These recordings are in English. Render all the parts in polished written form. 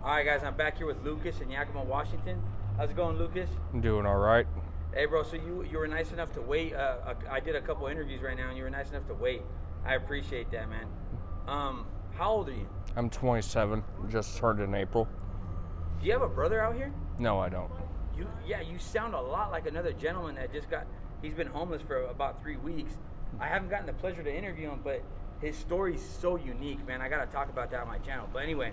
All right, guys, I'm back here with Lucas in Yakima, Washington. How's it going, Lucas? I'm doing all right. Hey, bro. So you were nice enough to wait. I did a couple interviews right now, and you were nice enough to wait. I appreciate that, man. How old are you? I'm 27, just turned in April. Do you have a brother out here? No, I don't. You sound a lot like another gentleman that just got. He's been homeless for about 3 weeks. I haven't gotten the pleasure to interview him, but his story's so unique, man. I gotta talk about that on my channel. But anyway,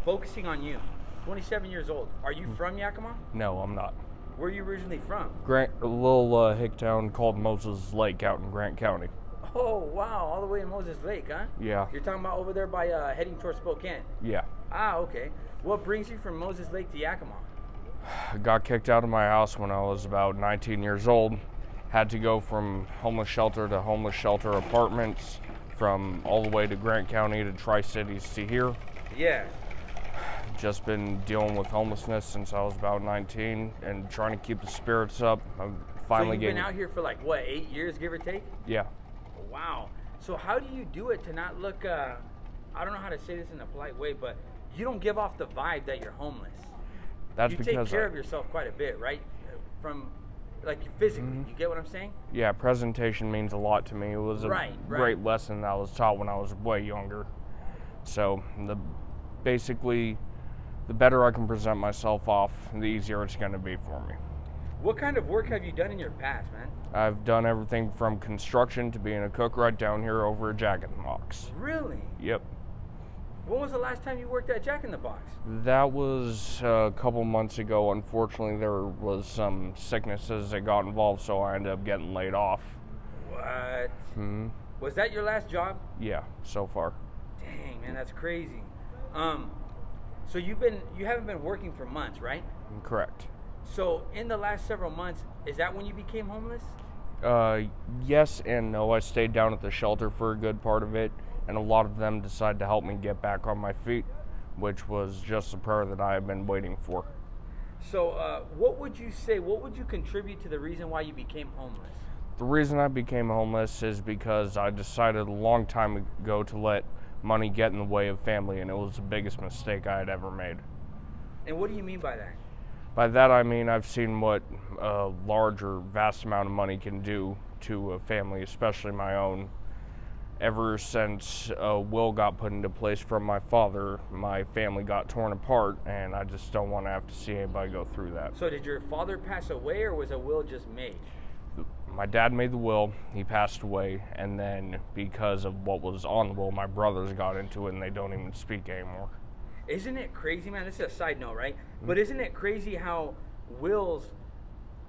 focusing on you. 27 years old. Are you from Yakima? No, I'm not. Where are you originally from? A little hick town called Moses Lake out in Grant County. Oh, wow. All the way in Moses Lake, huh? Yeah. You're talking about over there by heading towards Spokane? Yeah. Ah, okay. What brings you from Moses Lake to Yakima? I got kicked out of my house when I was about 19 years old. Had to go from homeless shelter to homeless shelter apartments, from all the way to Grant County to Tri-Cities to here. Yeah. Just been dealing with homelessness since I was about 19 and trying to keep the spirits up. I'm finally So you've been out here for like, what, 8 years, give or take? Yeah. Wow. So how do you do it to not look, I don't know how to say this in a polite way, but you don't give off the vibe that you're homeless. That's you because take care of yourself quite a bit, right? From, like, physically. Mm-hmm. You get what I'm saying? Yeah, presentation means a lot to me. It was a great lesson that I was taught when I was way younger. So basically, the better I can present myself off, the easier it's going to be for me. What kind of work have you done in your past, man? I've done everything from construction to being a cook right down here over at Jack in the Box. Really? Yep. When was the last time you worked at Jack in the Box? That was a couple months ago. Unfortunately, there was some sicknesses that got involved, so I ended up getting laid off. What? Hmm. Was that your last job? Yeah, so far. Dang, man, that's crazy. So you haven't been working for months, right? Correct. So in the last several months, is that when you became homeless? Yes and no. I stayed down at the shelter for a good part of it, and a lot of them decided to help me get back on my feet, which was just the prayer that I have been waiting for. So what would you say, what would you contribute to the reason why you became homeless? The reason I became homeless is because I decided a long time ago to let money get in the way of family, and it was the biggest mistake I had ever made. And what do you mean by that? By that I mean I've seen what a large or vast amount of money can do to a family, especially my own. Ever since a will got put into place from my father, my family got torn apart, and I just don't want to have to see anybody go through that. So did your father pass away, or was a will just made? My dad made the will, he passed away, and then because of what was on the will, my brothers got into it and they don't even speak anymore. Isn't it crazy, man? This is a side note, right? But isn't it crazy how wills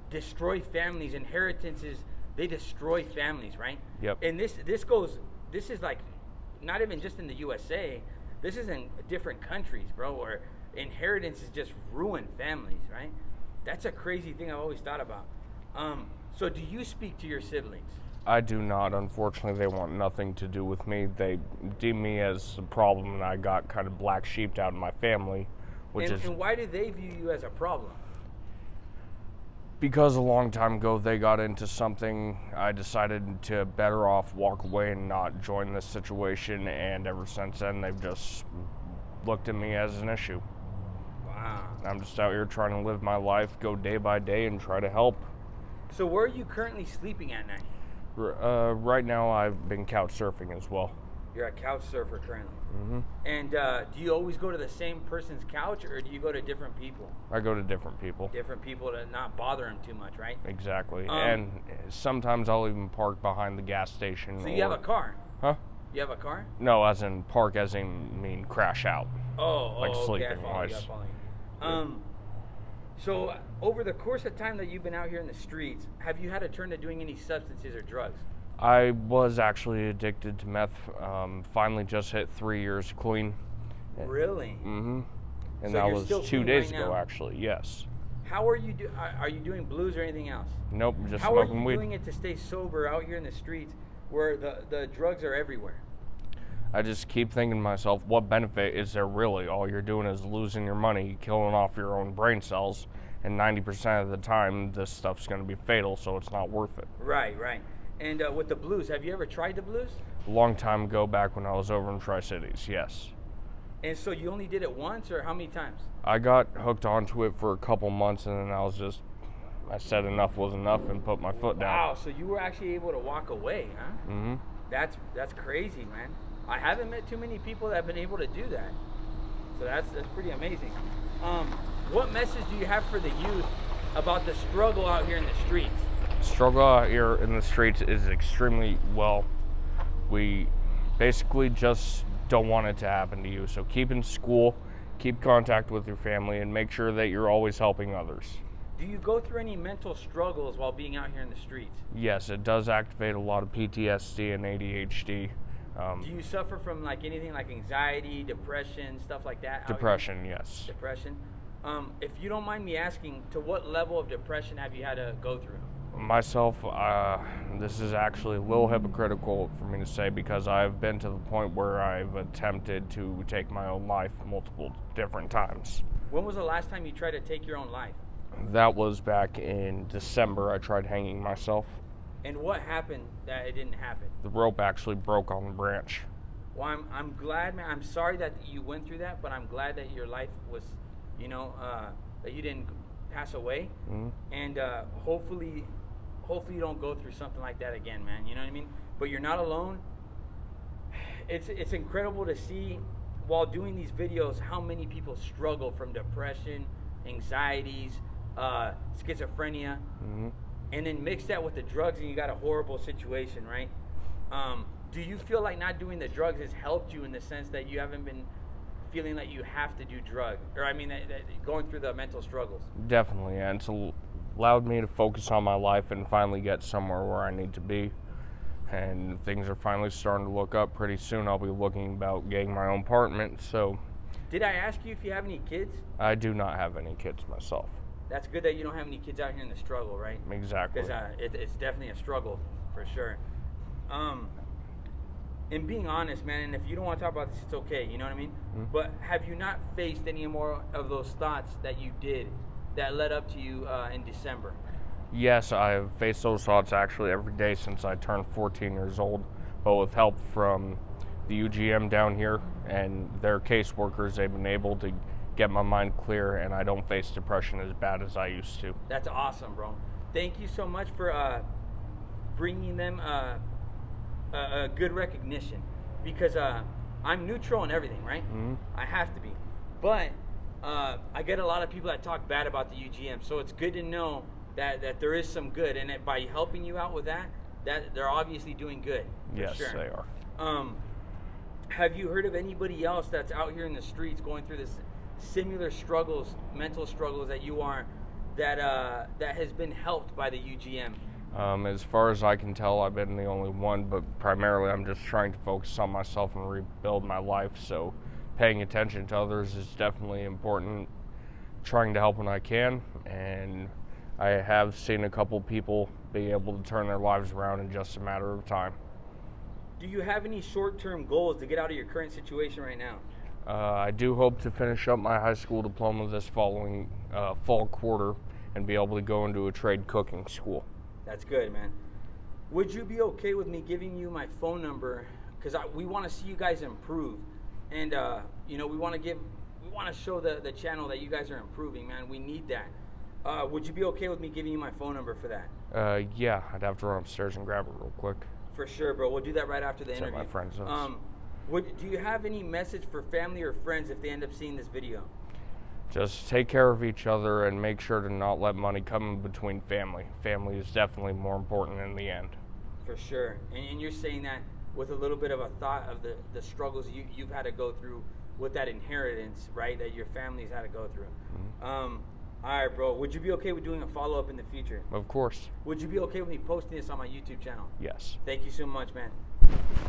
destroy families, inheritances, they destroy families, right? Yep. And this is like, not even just in the USA, this is in different countries, bro, where inheritances just ruin families, right? That's a crazy thing I've always thought about. So do you speak to your siblings? I do not. Unfortunately, they want nothing to do with me. They deem me as a problem, and I got kind of black sheeped out in my family, And why do they view you as a problem? Because a long time ago they got into something. I decided to better off walk away and not join this situation, and ever since then they've just looked at me as an issue. Wow. I'm just out here trying to live my life, go day by day, and try to help. So where are you currently sleeping at night? Right now I've been couch surfing as well. You're a couch surfer currently. Mm-hmm. And do you always go to the same person's couch, or do you go to different people? I go to different people. Different people to not bother them too much, right? Exactly. And sometimes I'll even park behind the gas station. So you have a car? Huh? You have a car? No, as in park, as in mean crash out. Like sleeping okay, I follow wise. you. So over the course of time that you've been out here in the streets, have you had to turn to doing any substances or drugs? I was actually addicted to meth. Finally just hit 3 years clean. Really? Mm-hmm. And So that you're was still 2 clean days right ago, now? actually, yes. How are you are you doing blues or anything else? Nope, just How are smoking you weed. doing it to stay sober out here in the streets where the drugs are everywhere? I just keep thinking to myself, what benefit is there really? All you're doing is losing your money, killing off your own brain cells, and 90% of the time, this stuff's going to be fatal, so it's not worth it. Right. And with the blues, have you ever tried the blues? A long time ago, back when I was over in Tri-Cities, yes. And so you only did it once, or how many times? I got hooked onto it for a couple months, and then I said enough was enough and put my foot down. Wow, so you were actually able to walk away, huh? Mm-hmm. That's crazy, man. I haven't met too many people that have been able to do that. So that's pretty amazing. What message do you have for the youth about the struggle out here in the streets? Struggle out here in the streets is extremely, well, we basically just don't want it to happen to you. So keep in school, keep contact with your family, and make sure that you're always helping others. Do you go through any mental struggles while being out here in the streets? Yes, it does activate a lot of PTSD and ADHD. Do you suffer from like anything like anxiety, depression, stuff like that? Depression, yes. Depression. If you don't mind me asking, to what level of depression have you had to go through? Myself, this is actually a little hypocritical for me to say, because I've been to the point where I've attempted to take my own life multiple different times. When was the last time you tried to take your own life? That was back in December. I tried hanging myself. And what happened that it didn't happen? The rope actually broke on the branch. Well, I'm glad, man. I'm sorry that you went through that, but I'm glad that your life was, that you didn't pass away. Mm-hmm. And hopefully you don't go through something like that again, man. You know what I mean? But you're not alone. It's incredible to see while doing these videos how many people struggle from depression, anxieties, schizophrenia. Mm-hmm. And then mix that with the drugs and you got a horrible situation, right? Do you feel like not doing the drugs has helped you in the sense that you haven't been feeling like you have to do drugs? Or I mean, that going through the mental struggles? Definitely, and it's allowed me to focus on my life and finally get somewhere where I need to be. And things are finally starting to look up. Pretty soon I'll be looking about getting my own apartment, so. Did I ask you if you have any kids? I do not have any kids myself. That's good that you don't have any kids out here in the struggle, right? Exactly. Because it's definitely a struggle, for sure. And being honest, man, and if you don't want to talk about this, it's okay, you know what I mean? Mm-hmm. But have you not faced any more of those thoughts that you did that led up to you in December? Yes, I've faced those thoughts actually every day since I turned 14 years old, but with help from the UGM down here and their caseworkers, they've been able to get my mind clear, and I don't face depression as bad as I used to. That's awesome, bro. Thank you so much for bringing them a good recognition, because I'm neutral in everything, right? Mm-hmm. I have to be. But I get a lot of people that talk bad about the UGM, so it's good to know that there is some good, and that by helping you out with that they're obviously doing good. Yes, sure. they are. Have you heard of anybody else that's out here in the streets going through this similar struggles, mental struggles that you are, that has been helped by the UGM? As far as I can tell, I've been the only one, but primarily I'm just trying to focus on myself and rebuild my life, so paying attention to others is definitely important, trying to help when I can, and I have seen a couple people be able to turn their lives around in just a matter of time. Do you have any short-term goals to get out of your current situation right now? I do hope to finish up my high school diploma this following fall quarter and be able to go into a trade cooking school. That's good, man. Would you be okay with me giving you my phone number? Because we want to see you guys improve, and we want to show the channel that you guys are improving, man. We need that. Would you be okay with me giving you my phone number for that? Yeah, I'd have to run upstairs and grab it real quick. For sure, bro. We'll do that right after the It's interview. at my friend's house. Do you have any message for family or friends if they end up seeing this video? Just take care of each other and make sure to not let money come in between family. Family is definitely more important in the end. For sure. And you're saying that with a little bit of a thought of the struggles you've had to go through with that inheritance, right, that your family's had to go through. Mm-hmm. All right, bro. Would you be okay with doing a follow-up in the future? Of course. Would you be okay with me posting this on my YouTube channel? Yes. Thank you so much, man.